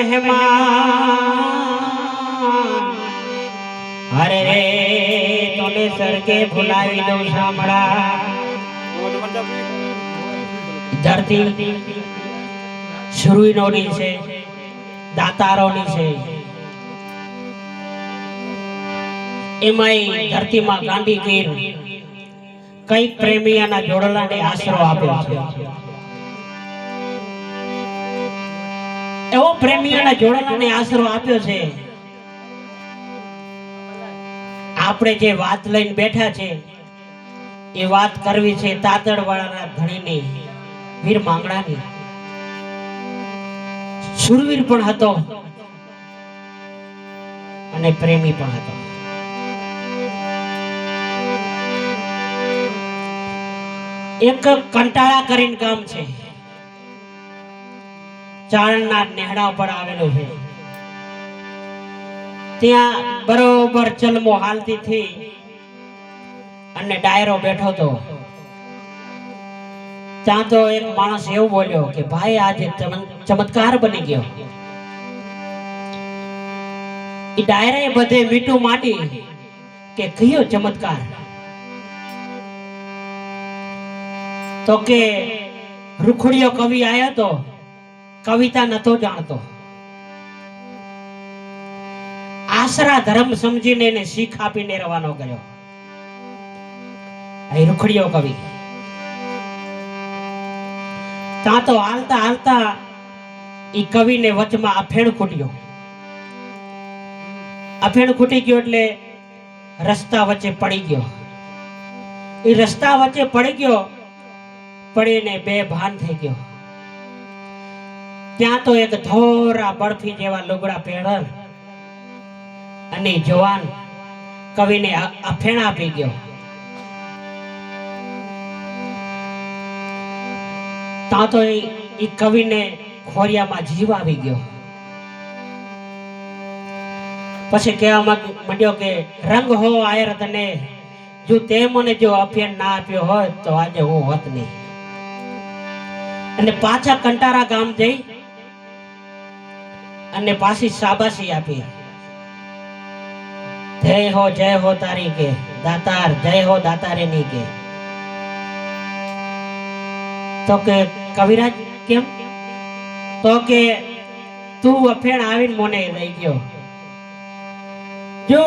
મહેમાન અરે રે તોને સરકે ભૂલાવી દઉં સાંભળા ધરતી શુરુઈનોની છે દાતારોની છે એમાંય ધરતીમાં ગાંધી ગીર કઈક પ્રેમિયાના જોડલાને આશરો આપ્યો છે એવો પ્રેમિયાના જોડલાને આશરો આપ્યો છે આપણે જે વાત લઈને બેઠા છે એ વાત કરવી છે તાતડવાળાના ધણીની વીર માંગણાની શુરવીર પણ હતો અને પ્રેમી પણ હતો એક કંટાળા કરીને ગામ છે ચારણના નેહડા પર આવેલું છે ત્યાં બરોબર ચલમો હાલતી થી અને ડાયરો બેઠો તો ત્યાં તો એક માણસ એવું બોલ્યો કે ભાઈ આજે ચમત્કાર બની ગયો એ ડાયરે બધે મીઠું માંડી કે કયો ચમત્કાર તો કે રૂખડિયો કવિ આયો તો કવિતા નતો જાણતો આશરા ધર્મ સમજીને એને શીખ આપીને રવાનો કર્યો એ રૂખડિયો કવિ ત્યાં તો હાલતા હાલતા ઈ કવિને વચમાં અફેણ ખૂટ્યો અફેણ ખૂટી ગયો એટલે રસ્તા વચ્ચે પડી ગયો એ રસ્તા વચ્ચે પડી ગયો પડીને બેભાન થઈ ગયો ત્યાં તો એક ધોરા બરફી જેવા લુગડા પહેરણ અને જવાન કવિને અફેણ આપી ગયો ત્યાં તો એ કવિને ખોરિયામાં જીવ આવી ગયો પછી કહેવા માંડ્યો કે રંગ હો આયર તને જો તે મને જો અફેણ ના આપ્યો હોત તો આજે હું હોત નહીં અને પાછા કંટારા ગામ જઈ અને પાછી શાબાશી આપી જય હો તારી કે દાતાર જય હો દાતારેની કે તો કે કવિરાજ કેમ તો કે તું અફેણ આવીને મને રહી ગયો જો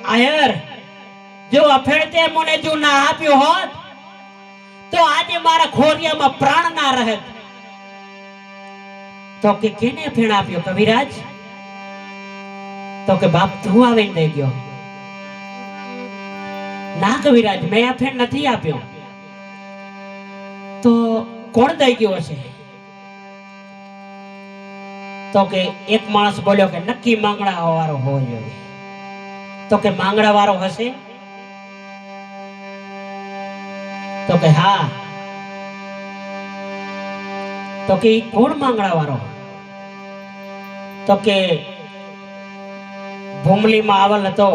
આયર જો અફેણ તે મને જો ના આપ્યો હોત તો આજે મારા ખોરિયામાં પ્રાણ ના રહેત તો કે કેને અફેણ આપ્યો કવિરાજ તો કે બાપ તું આવીને દઈ ગયો ના કવિરાજ મેં અફેણ નથી આપ્યો તો કોણ દઈ ગયો હશે તો કે એક માણસ બોલ્યો કે નક્કી માંગણા વાળો હોવો જોઈએ તો કે માંગણા વાળો હશે તો કે હા તો કે કોણ માંગણા વાળો તો કે ભૂમલીમાં આવેલ હતો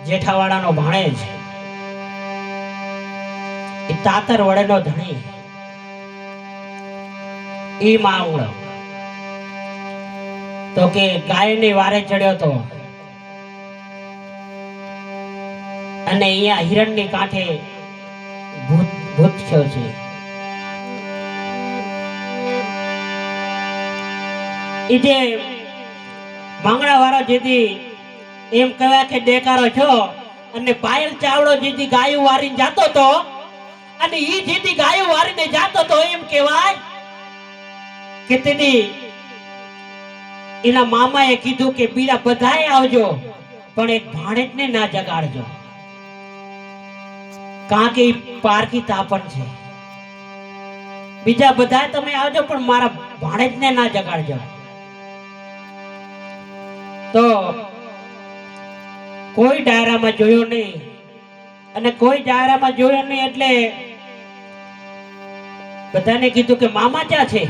જેઠાવાળાનો ભાણેજ એ તાતર વડેનો ધણી ઈ માંગણો તો કે ગાયની વારે ચડ્યો તો અને અહીંયા હિરણની કાંઠે ભૂત થયો છે એ જે માંગણા વાળો જેથી એમ કહેવાય કે દેકારો છો અને પાયલ ચાવડો જેથી ગાયું વારીને જાતો તો અને ઈ જેથી ગાયું વારીને જાતો તો એમ કહેવાય કે તેની એના મામાએ કીધું કે બીજા બધાએ આવજો પણ એક ભાણેજને ના જગાડજો કારણ કે પારકી તાપણ છે બીજા બધા તમે આવજો પણ મારા ભાણેજને ના જગાડજો તો કોઈ ડાયરામાં જોયો નહીં અને કોઈ ડાયરામાં જોયો નહીં એટલે બધાને કીધું કે મામા ક્યાં છે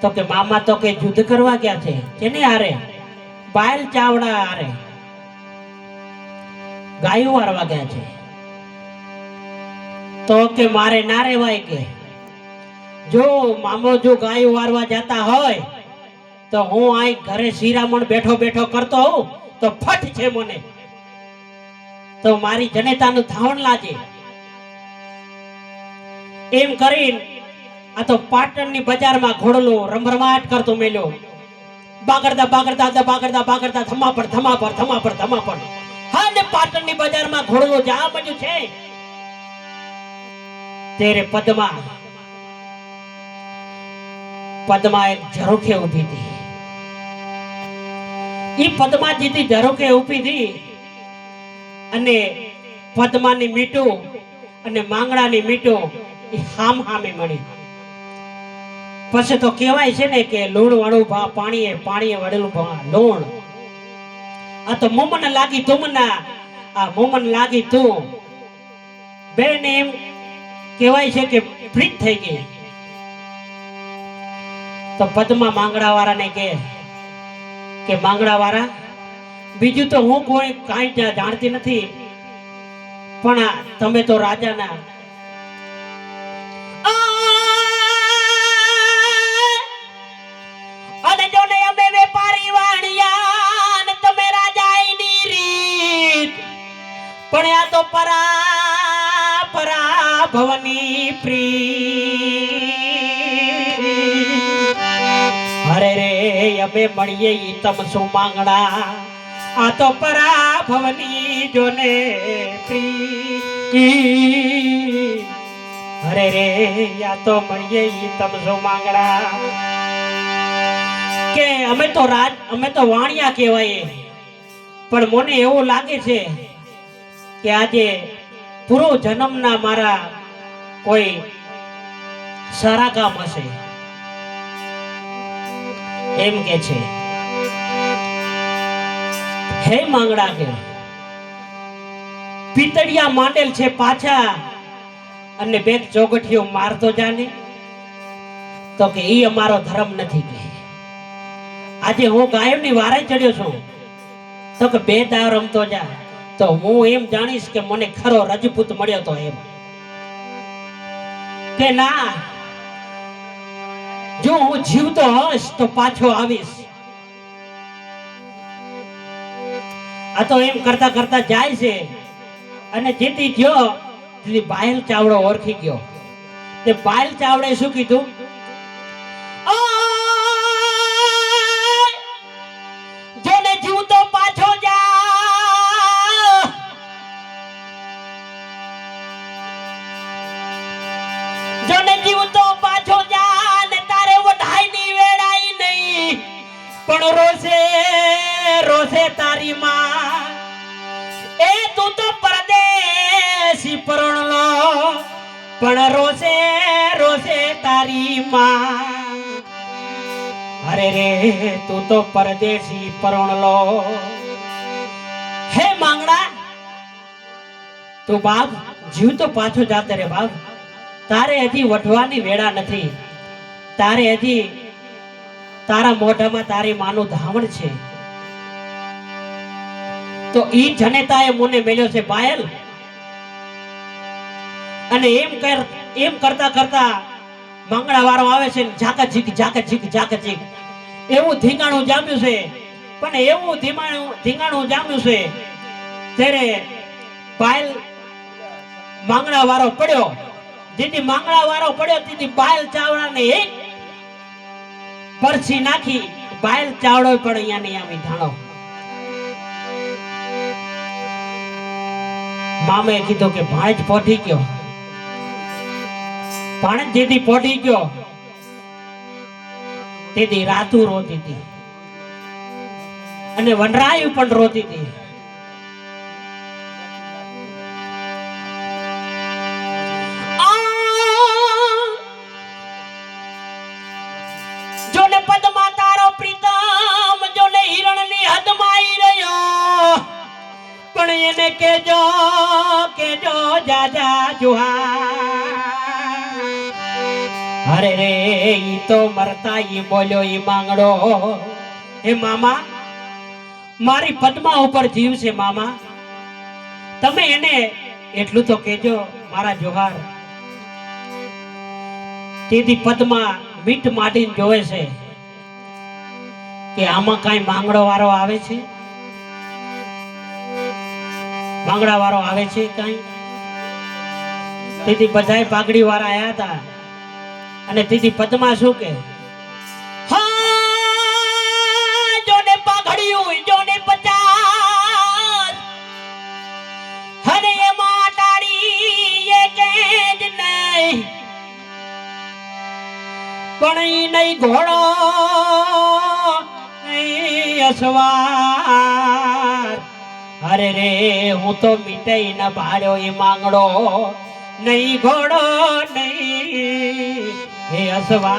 તો કે મામા તો કે યુદ્ધ કરવા ગયા છે જેને હારે પાયલ ચાવડા હારે ગાયો વારવા ગયા છે તો કે મારે ના રેવાય કે જો મામો જો ગાયો વારવા જતા હોય તો હું અહીં ઘરે શિરામણ બેઠો બેઠો કરતો હોઉં તો ફટ છે મને, તો મારી જનેતાનું ધાવણ લાગે. એમ કરીને આ તો પાટણની બજારમાં ઘોડલો રમરમાટ કરતો મેલ્યો. બાગડતા બાગડતા બાગડતા બાગડતા ધમાપડ ધમાપડ ધમાપડ ધમાપડ. હા, ને પાટણની બજારમાં ઘોડલો જા બધું છે. તેરે પદ્મા એક ઝરોખે ઊભી હતી. ઈ પદ્માજીથી ઝરોખે ઊભી હતી અને પદ્માની મીઠું અને માંગડાની મીઠું એ હામ હામે મળી. પછી તો કહેવાય છે ને કે લૂણ વાળું ભા પાણીએ, પાણીએ વળેલું ભા લૂણ. આ તો મોમન લાગી તુમના, આ મોમન લાગી તું. બેન એમ કહેવાય છે કે પ્રીત થઈ ગઈ. તો પદ્મા માંગડા વાળાને કે માંગડા વાળા, બીજું તો હું કોઈ કાંઈ જાણતી નથી, પણ તમે તો રાજાના અને જોને અમે વેપારી વાણિયા ને તમે રાજાની રીત, પણ આ તો પરા ભવની પ્રીત. અરે રે અમે મળીએ ઈ તમ શું માંગણા, આ તો પરા ભવની જોને પ્રીત. અરે રે આ તો મળીએ ઈ તમ શું માંગણા. કે અમે તો વાણિયા કહેવાય, પણ મને એવું લાગે છે કે આજે પૂરો જન્મના મારા કોઈ સારા કામ હશે, એમ કે છે. હે માંગડા, કે પિતળિયા માંડેલ છે પાછા અને બે ચોગઠીઓ મારતો જાને, તો કે ઈ અમારો ધર્મ નથી. કે આજે હું ગાયોની વારે ચડ્યો છું તો કે બે દાવ રમતો જા, તો હું એમ જાણીશ કે મને ખરો રજપૂત મળ્યો તો. એમ કે ના, જો હું જીવતો હોઈશ તો પાછો આવીશ. આ તો એમ કરતા કરતા જાય છે અને જેથી ગયો બાયલ ચાવડો ઓળખી ગયો. તે બાયલ ચાવડે શું કીધું? જોને જીવતો પાછો જા, જોને જીવતો પાછો જા ને તારે વઢાઈ ની વેડાઈ નહીં, પણ રોસે રોસે તારી માં. એ તું તો પરદેશી પરણલો, પણ રોસે રોસે તારી માં. અરે રે તું તો પરદેશી પરણલો. હે માંગડા, તું બાપ જીવ તો પાછો જાતે રે બાપ. તારે હજી વઢવાની વેળા નથી. તારે હજી તારા મોઢામાં તારી માનું ધાવણ છે. તો ઈ જનેતાએ મને મેલ્યો છે બાયલ. અને એમ કરતા કરતા માંગડા વાળો આવે છે, ઝાકા ઝીક એવું ધીંગાણું જામ્યું છે. પણ એવું ધીંગાણું જામ્યું છે ત્યારે બાયલ માંગડા વાળો પડ્યો. જેથી માંગડા વાળો પડ્યો તેથી બાયલ ચાવડાને એક પરસી નાખી. બાયલ ચાવડો પણ અહીંયા નહીં આવી ધાણો. મામે કીધું કે ભાણેજ પહોંચી ગયો. ભાણેજ જેથી પહોંચી ગયો તેથી રાતુ રોતી હતી અને વનરાયુ પણ રોતી હતી. જોને પદ્મા તારો પ્રીતમ, જોને હિરણની હદમાઈ રહ્યો, પણ એને કેજો જાજા જુહા. અરે રે ઈ તો મરતા ઈ બોલ્યો ઈ માંગડો, હે મામા મારી પદ્મા ઉપર જીવ છે મામા, તમે એને એટલું તો કેજો મારા જોહાર. તેથી પદ્મા મીઠ માટીને જોવે છે કે આમાં કાંઈ માંગડો વાળો આવે છે? માંગડા વાળો આવે છે કાંઈ? તેથી બધાય પાઘડી વાળા આયા હતા અને તેથી પદ્મા શું કે, હા જોને પાઘડિયું જોને 50 હરે એમાં ટાળી એ કે જ નહીં, પણ ઈ નહીં ઘોડો નહીં અસવાર. અરે રે હું તો મીઠાઈ ના ભાડ્યો એ માંગડો નહીં ઘોડો નહીં હે અસવાર.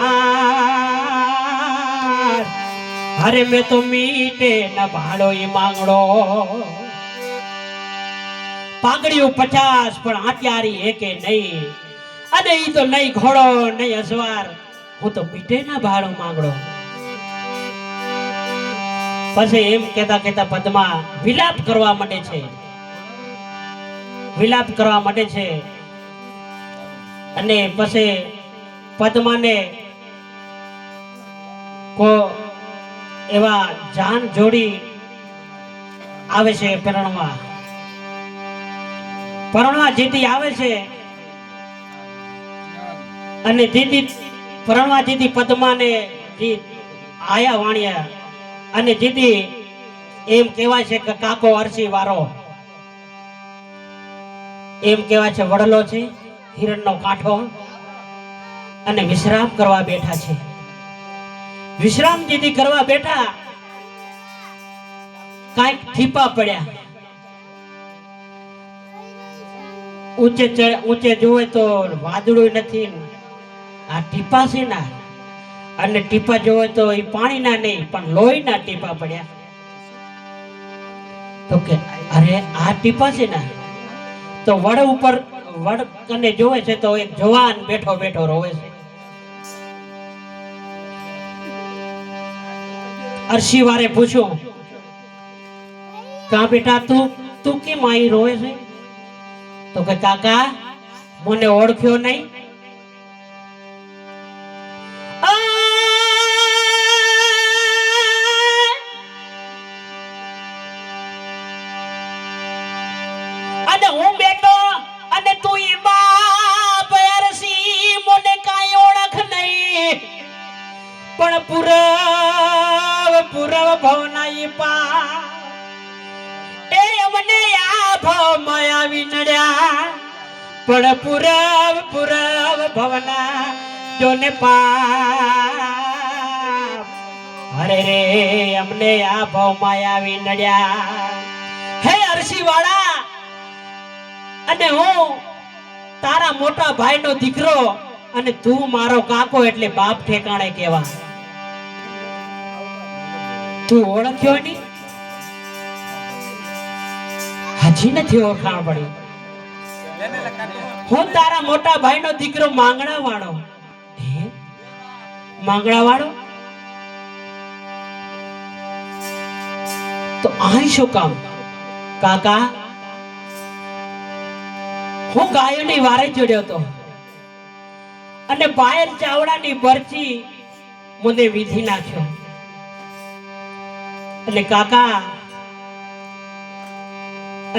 અરે મેં તો મીઠે ના ભાડો એ માંગડો. પાઘડીઓ 50 પણ આત્યારી એકે નહીં, અને ઈ તો નહીં ઘોડો નહીં અસવાર, હું તો મીઠે ના ભાડો માંગડો. પછી એમ કેતા કેતા પદ્મા વિલાપ કરવા માંડે છે, વિલાપ કરવા માંડે છે. અને પછી પદ્માને કો એવા જાન જોડી આવે છે પરણવા. પરણવા જીતી આવે છે અને દીદી પરણવા જીતી પદ્માને જી આયા વાણિયા અને દીદી એમ કહેવાય છે કે કાકો અરસી વારો, એમ કહેવાય છે વડલો છે હિરણનો કાંઠો, અને વિશ્રામ કરવા બેઠા છે. વિશ્રામ દીદી કરવા બેઠા, કાંઈક ઠીપા પડ્યા. ઊંચે જોવે તો વાદળું નથી, આ ટીપા છે ના, અને ટીપા જોવે તો એ પાણીના નહીં પણ લોહીના ટીપા પડ્યા. તો કે અરે આ ટીપા છે ને, તો વડ ઉપર વડ કને જોવે છે તો એક જવાન બેઠો બેઠો રોવે છે. અરસી વારે પૂછ્યું, કા બેટા તું કેમ અહીં રોવે છે? તો કે કાકા મને ઓળખ્યો નહીં? અને હું બેઠો અને તું ઈ બાપ અરસી મને કાંઈ ઓળખ નહીં, પણ પુરવ ભવનાઈ પા એ મને આ ભવમાં આવી નડ્યા, પણ પુરવ ભવના જોને પા. અરે રે અમને આ ભવમાં આવી નડ્યા. હે અરસી વાળા, અને હું તારા મોટા ભાઈનો દીકરો અને તું મારો કાકો એટલે બાપ ઠેકાણે કેવા. તું ઓળખ્યો નહીં? હજી નથી ઓળખાણ પડી. હું તારા મોટા ભાઈનો દીકરો માંગણા વાળો. માંગણા વાળો તો અહીં શું કામ? કાકા હું ગાયોની વારે ચડ્યો હતો અને પાયલ ચાવડાની બરચી મને વિધિ નાખ્યો. એટલે કાકા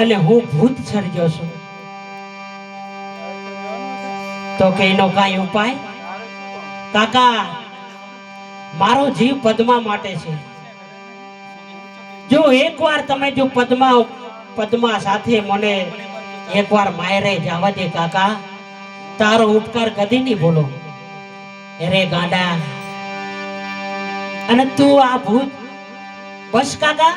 અને હું ભૂત સર્જ્યો છું, તો કે એનો કાંઈ ઉપાય? કાકા મારો જીવ પદ્મા માટે છે. જો એકવાર તમે જો પદ્મા સાથે મને એકવાર માયરે જવા દે કાકા, તારો ઉપકાર કદી નહીં ભૂલો. અરે ગાંડા, અને તું આ ભૂત બસ કાકા,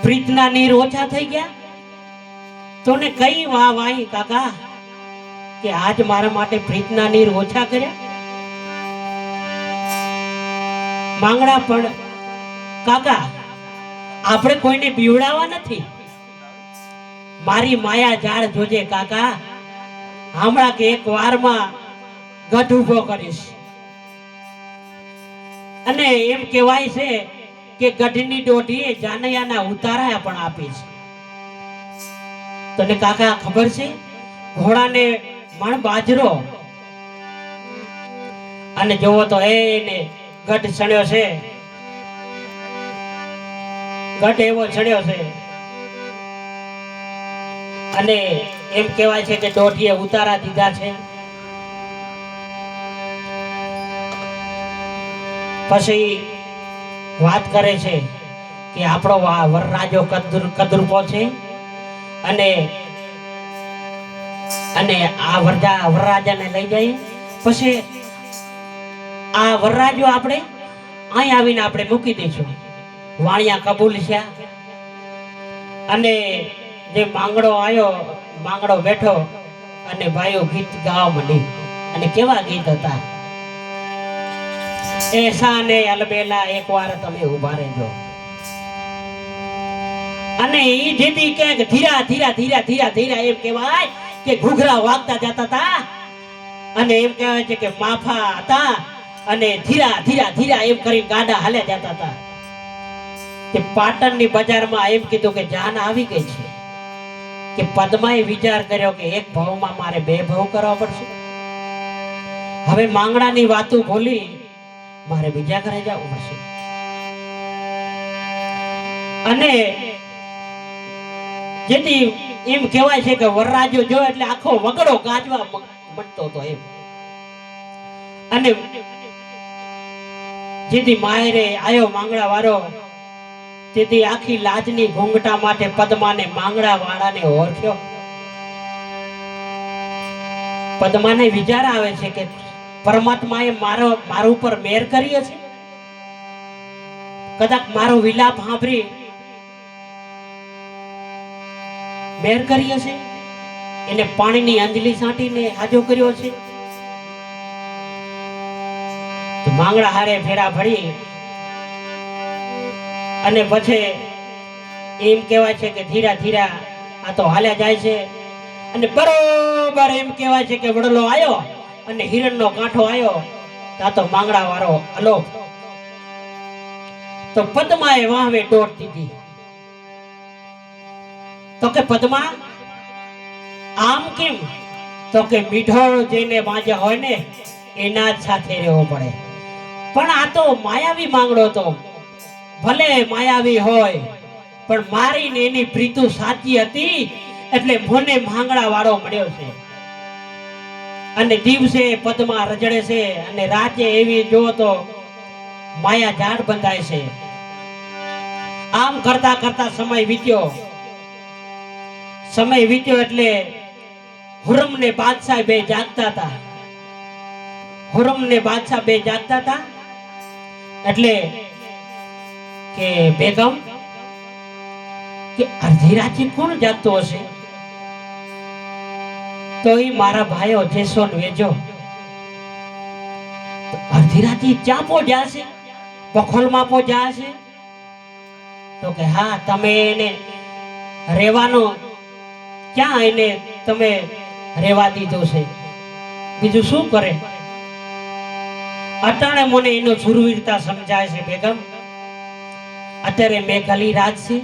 પ્રીતના નીર ઓછા થઈ ગયા? તોને કઈ વાહી કાકા કે આજ મારા માટે પ્રીતના નીર ઓછા કર્યા? માંગણા પણ કાકા આપણે કોઈને બીવડાવવા નથી. મારી માયા ઝાડ જોજે કાકા, હમણાં કે એક વારમાં ગઢ ઉભો કરીશ. અને એમ કહેવાય છે કે ગઢની દોઢીએ જાનૈયાના ઉતારા પણ આપીશ. તને કાકા ખબર છે? ઘોડાને મણ બાજરો અને જોવો તો એને ગઢ ચડ્યો છે, ગઢ એવો ચડ્યો છે અને એમ કહેવાય છે કે દોઢીએ ઉતારા દીધા છે. પછી વાત કરે છે કે આપણો વરરાજો કદરૂપો છે અને આ વરરાજાને લઈ જઈએ. પછી આ વરરાજો આપણે અહીં આવીને આપણે મૂકી દઈશું. વાણિયા કબૂલ છે અને જે માંગડો બેઠો અને ભાઈઓ ગીત ગાવા માંડી. અને કેવા ગીત હતા, એસા ને અલબેલા એકવાર તમે ઉભા રહેજો. અને ઈ જેથી કે ધીરા ધીરા ધીરા ધીરા ધીરા એમ કહેવાય કે ઘૂઘરા વાગતા જતા હતા અને એમ કહેવાય છે કે માફા હતા અને ધીરા ધીરા ધીરા એમ કરી ગાડા હાલ્યા જતા હતા. કે પાટણની બજારમાં એમ કીધું કે જાન આવી ગઈ છે. કે પદ્માએ વિચાર કર્યો કે એક ભાવમાં મારે બે ભાવ કરવા પડશે. હવે માંગડાની વાતો ભૂલી મારે બીજા ઘરે જવું પડશે. અને જેથી એમ કહેવાય છે કે વરરાજો જો એટલે આખો વગડો ગાજવા મળતો હતો એમ. અને જેથી માયરે આયો માંગડા વાળો, તેથી આખી લાજની ઘૂંઘટા માટે પદ્માને માંગડા વાળાને ઓળખ્યો. પદ્માને વિચાર આવે છે કે પરમાત્માએ મારા ઉપર મેર કરી છે. કદાચ મારો વિલાપ સાંભળી મેર કરી હશે. એને પાણીની અંજલી સાંટીને હાજો કર્યો છે. તો માંગડા હારે ફેરા ફરી અને પછી એમ કહેવાય છે કે ધીરા ધીરા આ તો હાલ્યા જાય છે. અને બરોબર એમ કહેવાય છે કે વડલો આવ્યો અને હિરણનો કાંઠો આવ્યો. તા તો માંગડા વાળો અલોપ. તો પદ્માએ વાહવે દોટ દીધી. તો કે પદ્મા આમ કેમ? તો કે મીઠો જેને વાંજ્યા હોય ને એના જ સાથે રહેવો પડે. પણ આ તો માયાવી માંગડો હતો. ભલે માયાવી હોય પણ મારી ને એની પ્રીતુ સાચી હતી એટલે મને માંગડા વાળો મળ્યો છે. અને દિવસે પદ્મા રજડે છે અને રાતે એવી જો તો માયા ઝાડ બંધાય છે. આમ કરતા કરતા સમય વીત્યો એટલે હુરમ ને બાદશાહ બે જાગતા હતા. એટલે કે બેગમ કે અડધી રાતે કોણ જાગતો હશે? તો એ મારા ભાઈઓ જેસો ને વેજો. અડધી રાતે ક્યાં પહોંચ્યા છે? બખોલમાં પહોંચ્યા છે. તો કે હા, તમે એને રહેવાનો ક્યાં એને તમે રહેવા દીધો છે? બીજું શું કરે? અટાણે મને એનો સુરવીરતા સમજાય છે બેગમ. અત્યારે મેં ગલી રાજ છે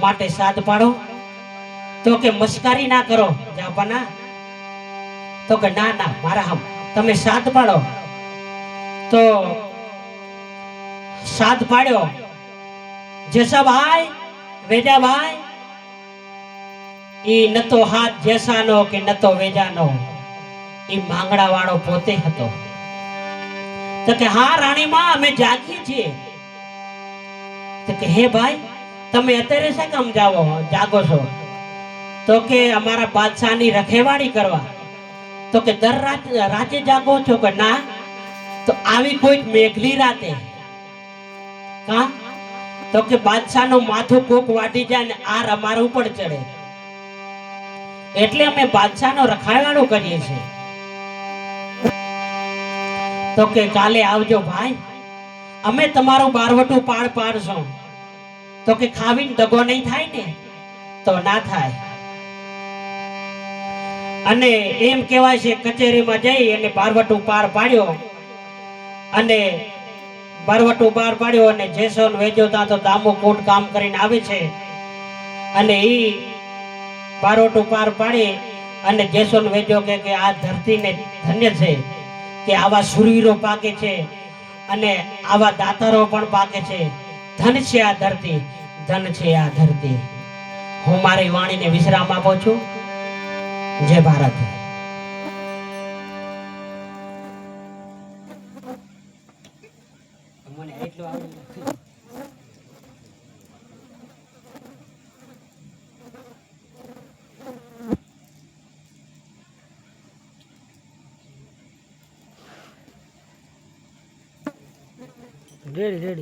માટે સાથ પાડો. તો કે મસ્કારી ના કરો જાપાના. તો કે ના ના મારા હમ તમે સાથ પાડો. તો સાથ પાડ્યો. જેસાભાઈ વેજાભાઈ ઈ ન તો હાથ જેસાનો કે ન તો વેજાનો, ઈ માંગડા વાળો પોતે હતો. તો કે હા રાણીમાં અમે જાગીએ છીએ. તો કે હે ભાઈ તમે અત્યારે શા કામ જાગો છો? તો કે અમારા બાદશાહની રખેવાળી કરવા. તો કે દર રાતે જાગો છો? કે ના. તો આવી કોઈ મેઘલી રાતે કા? તો કે બાદશાહનું માથું કોક વાટી જાય ને આર અમારા ઉપર ચડે એટલે અમે બાદશાહનો રખાવાળો કરીએ છીએ. તો કે કાલે આવજો ભાઈ, અમે તમારું બારવટું પાડશું. તો કે ખાવીને દગો નહીં થાય ને? તો ના થાય. અને એમ કહેવાય છે કચેરીમાં જઈ અને બારવટું પાડ્યો. અને બારવટું પાડ્યો અને જેસોન વેજો ત્યાં તો દામો કોટ કામ કરીને આવે છે. અને ઈ બારવટું પાડી અને જેસોન વેજો કે આ ધરતીને ધન્ય છે કે આવા સુરવીરો પાકે છે. અને આવા દાતારો પણ પાકે છે. ધન છે આ ધરતી, ધન છે આ ધરતી. હું મારી વાણીને વિશ્રામ આપું છું. જય ભારત. મને એટલું આવડે. Ready ready.